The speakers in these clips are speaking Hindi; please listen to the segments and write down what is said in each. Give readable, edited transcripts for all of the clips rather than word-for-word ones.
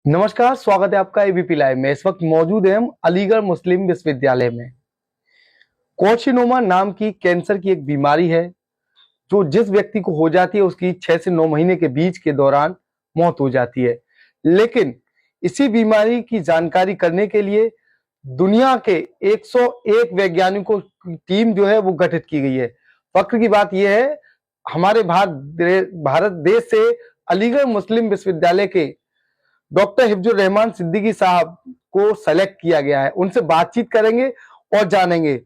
नमस्कार, स्वागत है आपका एबीपी लाइव में। इस वक्त मौजूद हैं हम अलीगढ़ मुस्लिम विश्वविद्यालय में। कार्सिनोमा नाम की कैंसर की एक बीमारी है जो जिस व्यक्ति को हो जाती है उसकी 6 से 9 महीने के बीच के दौरान मौत हो जाती है। लेकिन इसी बीमारी की जानकारी करने के लिए दुनिया के 101 वैज्ञानिकों की टीम जो है वो गठित की गई है। फख्र की बात यह है, हमारे भारत देश से अलीगढ़ मुस्लिम विश्वविद्यालय के डॉक्टर हिफ्जुर रहमान सिद्दीकी साहब को सेलेक्ट किया गया है। उनसे बातचीत करेंगे और जानेंगे।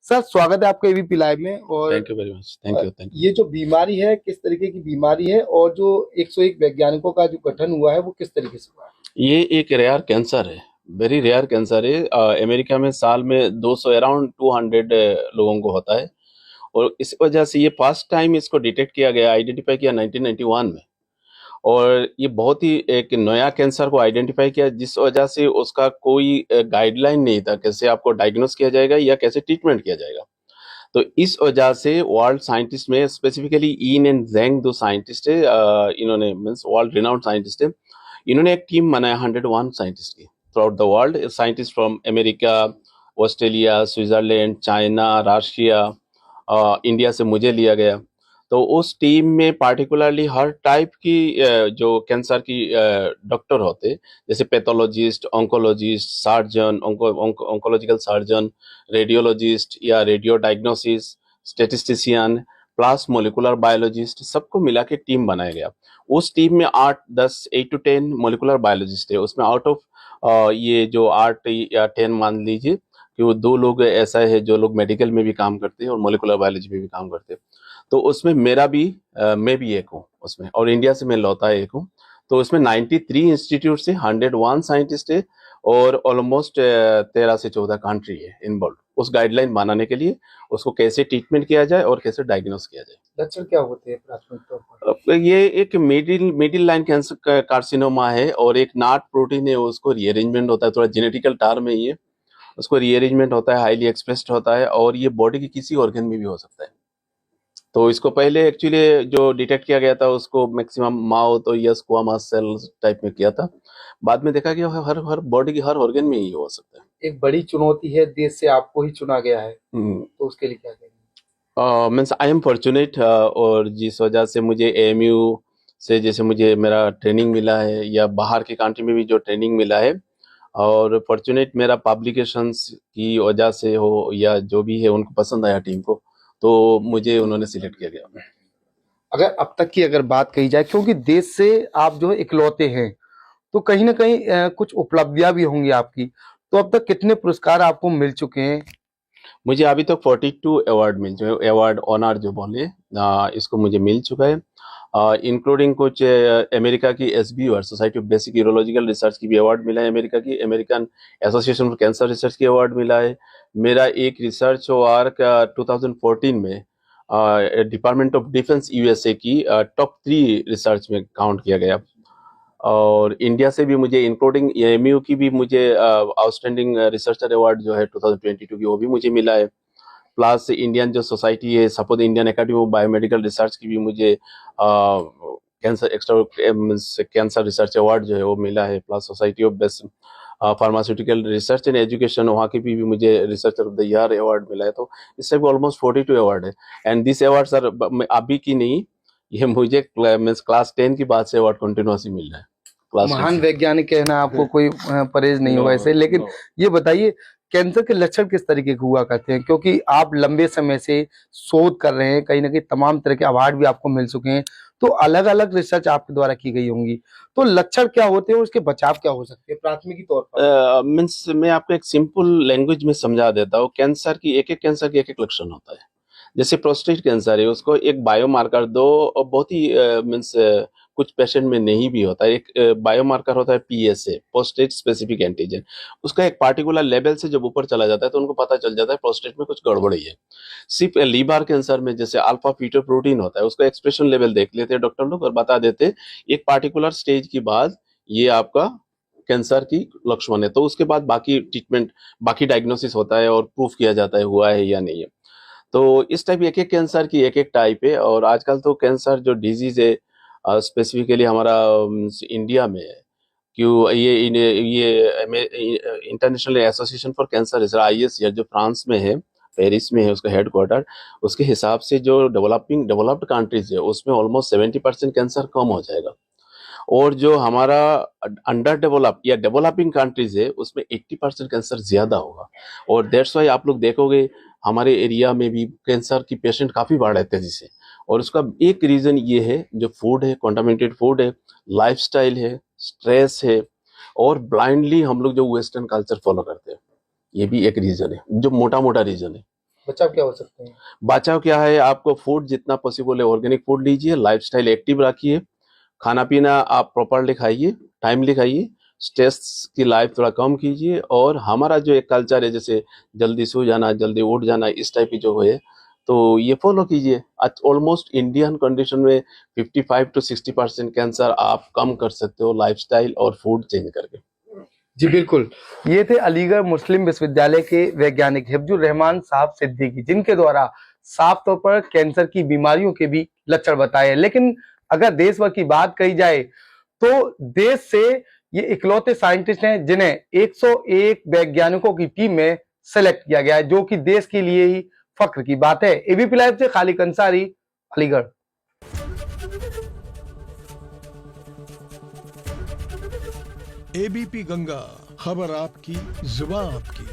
सर, स्वागत है आपका एबीपी लाइव में। और thank you very much. Thank you. ये जो बीमारी है किस तरीके की बीमारी है और जो 101 वैज्ञानिकों का जो गठन हुआ है वो किस तरीके से हुआ है? ये एक रेयर कैंसर है, वेरी रेयर कैंसर है। अमेरिका में साल में 200 अराउंड 200 लोगों को होता है और इस वजह से ये फर्स्ट टाइम इसको डिटेक्ट किया गया, आइडेंटिफाई किया 1991 में। और ये बहुत ही एक नया कैंसर को आइडेंटिफाई किया जिस वजह से उसका कोई गाइडलाइन नहीं था कैसे आपको डायग्नोस किया जाएगा या कैसे ट्रीटमेंट किया जाएगा। तो इस वजह से वर्ल्ड साइंटिस्ट में स्पेसिफिकली ईन एंड जेंग दो साइंटिस्ट है, इन्होंने मीन्स वर्ल्ड रिनाउंड साइंटिस्ट है। इन्होंने एक टीम बनाया 101 साइंटिस्ट की through out the world, scientist from America, Australia, Switzerland, China, Russia, India से मुझे लिया गया। तो उस टीम में पार्टिकुलरली हर टाइप की जो कैंसर की डॉक्टर होते, जैसे pathologist, oncologist, surgeon, oncological surgeon, radiologist या radio diagnosis, statistician plus molecular biologist, सबको मिला के टीम बनाया गया। उस टीम में 8-10 8 to 10 मोलिकुलर बायोलॉजिस्ट है। उसमें आउट ऑफ ये जो 8 या 10 मान लीजिए कि वो 2 लोग ऐसा है जो लोग मेडिकल में भी काम करते हैं और मोलिकुलर बायोलॉजी में भी काम करते हैं। तो उसमें मैं भी एक हूँ उसमें, और इंडिया से मैं लौटा एक हूँ। तो उसमें 93 इंस्टीट्यूट से 101 साइंटिस्ट है और ऑलमोस्ट 13 से 14 कंट्री है इन्वॉल्व उस गाइडलाइन बनाने के लिए, उसको कैसे ट्रीटमेंट किया जाए और कैसे डायग्नोस किया जाए। लक्षण क्या होते हैं प्राथमिक तौर पर? ये एक मिडिल लाइन कैंसर कार्सिनोमा है और एक नाट प्रोटीन है, उसको रीअरेंजमेंट होता है, थोड़ा जेनेटिकल टर्म है ये। उसको रीअरेंजमेंट होता है, हाईली एक्सप्रेस्ड होता है और ये बॉडी के किसी ऑर्गन में भी हो सकता है। तो इसको पहले एक्चुअली जो डिटेक्ट किया गया था उसको मैक्सिमम माउथ और या स्क्वामस सेल टाइप में किया था। बाद में देखा कि हर हर बॉडी की हर ऑर्गन में ही हो सकता है। एक बड़ी चुनौती है, देश से आपको ही चुना गया है, तो उसके लिए क्या कहेंगे? मीन्स आई एम फॉर्चुनेट, और जिस वजह से मुझे एएमयू से जैसे मुझे मेरा ट्रेनिंग मिला है या बाहर के कंट्री में भी जो ट्रेनिंग मिला है, और फॉर्चुनेट मेरा पब्लिकेशंस की वजह से हो या जो भी है उनको पसंद आया टीम को, तो मुझे उन्होंने सिलेक्ट किया गया। अगर अब तक की अगर बात कही जाए, क्योंकि देश से आप जो है इकलौते हैं, तो कहीं ना कहीं कुछ उपलब्धियां भी होंगी आपकी। तो अब तक कितने पुरस्कार आपको मिल चुके हैं? मुझे अभी तक 42 अवार्ड मिल चुके, अवार्ड ऑनर जो बोले, इसको मुझे मिल चुका है, इंक्लूडिंग कुछ अमेरिका की SBUR, society of basic urological research की भी अवार्ड मिला है, अमेरिका की American association for cancer research की अवार्ड मिला है। मेरा एक रिसर्च वर्क 2014 में डिपार्टमेंट ऑफ डिफेंस USA की टॉप 3 रिसर्च में काउंट किया गया। और इंडिया से भी मुझे इंक्लूडिंग AMU की भी मुझे आउटस्टैंडिंग रिसर्चर अवार्ड जो है 2022 की वो भी मुझे मिला है। प्लस इंडियन जो सोसाइटी है, suppose Indian academy of biomedical research की भी मुझे cancer extra cancer research award जो है वो मिला है। Plus society of best pharmaceutical research and education, वहाँ की भी मुझे researcher of the year award मिला है। तो इससे भी ऑलमोस्ट 42 अवार्ड है। एंड दिस अवार्ड सर अभी की नहीं, ये मुझे मीन्स क्लास 10 की बाद से अवार्ड कंटिन्यूसली मिल रहा है। महान वैज्ञानिक कहना आपको कोई परहेज नहीं होगा ऐसे। लेकिन ये बताइए, कैंसर के लक्षण किस तरीके के हुआ करते हैं? क्योंकि आप लंबे समय से शोध कर रहे हैं, कहीं ना कहीं तमाम तरह के अवार्ड भी आपको मिल चुके हैं, तो अलग अलग रिसर्च आपके द्वारा की गई होंगी। तो लक्षण क्या होते हैं और उसके बचाव क्या हो सकते हैं प्राथमिकी तौर पर? मीन्स मैं आपको एक सिंपल लैंग्वेज में समझा देता हूँ। कैंसर की एक एक लक्षण होता है। जैसे प्रोस्टेट कैंसर है, उसको एक बायोमार्कर दो, और बहुत ही मीन्स कुछ पेशेंट में नहीं भी होता है। एक बायोमार्कर होता है PSA, प्रोस्टेट स्पेसिफिक एंटीजन। उसका एक पार्टिकुलर लेवल से जब ऊपर चला जाता है तो उनको पता चल जाता है प्रोस्टेट में कुछ गड़बड़ी है। सिर्फ लीवर कैंसर में जैसे अल्फा फीटोप्रोटीन होता है, उसका एक्सप्रेशन लेवल देख लेते हैं डॉक्टर लोग और बता देते एक पार्टिकुलर स्टेज के बाद ये आपका कैंसर की लक्षण है। तो उसके बाद बाकी ट्रीटमेंट, बाकी डायग्नोसिस होता है और प्रूफ किया जाता है हुआ है या नहीं है। तो इस टाइप एक एक कैंसर की एक एक टाइप है। और आजकल तो कैंसर जो डिजीज है स्पेसिफिकली हमारा इंडिया में है कि ये international association for cancer research ISCR जो फ्रांस में है, पेरिस में है उसका हेडक्वार्टर, उसके हिसाब से जो डेवलप्ड कंट्रीज है उसमें ऑलमोस्ट 70% कैंसर कम हो जाएगा, और जो हमारा अंडर डेवलप या डेवलपिंग कंट्रीज है उसमें 80% कैंसर ज्यादा होगा। और दैट्स वाई आप लोग देखोगे हमारे एरिया में भी कैंसर की पेशेंट काफी बढ़ रहे हैं तेजी से, और उसका एक रीजन ये है जो फूड है, कॉन्टामिनेटेड फूड है, लाइफस्टाइल है, स्ट्रेस है, और ब्लाइंडली हम लोग जो वेस्टर्न कल्चर फॉलो करते हैं, ये भी एक रीजन है, जो मोटा मोटा रीजन है। बचाव क्या हो सकते हैं? बचाव क्या है, आपको फूड जितना पॉसिबल है ऑर्गेनिक फूड लीजिए, लाइफस्टाइल एक्टिव रखिए, खाना पीना आप प्रॉपरली खाइए, टाइमली खाइए, स्ट्रेस की लाइफ थोड़ा कम कीजिए, और हमारा जो एक कल्चर है जैसे जल्दी सो जाना, जल्दी उठ जाना, इस टाइप की जो है तो ये फॉलो कीजिए। ऑलमोस्ट इंडियन कंडीशन में 55 to 60% कैंसर आप कम कर सकते हो लाइफस्टाइल और फूड चेंज करके। जी बिल्कुल, ये थे अलीगढ़ मुस्लिम विश्वविद्यालय के वैज्ञानिक हिफ्जुर रहमान साहब सिद्दीकी, जिनके द्वारा साफ तौर पर कैंसर की बीमारियों के भी लक्षण बताए। लेकिन अगर देश भर की बात कही जाए तो देश से ये इकलौते साइंटिस्ट हैं जिन्हें 101 वैज्ञानिकों की टीम में सेलेक्ट किया गया है, जो कि देश के लिए ही फख्र की बात है। एबीपी लाइव से खालिद अंसारी, अलीगढ़। एबीपी गंगा, खबर आपकी, जुबान आपकी।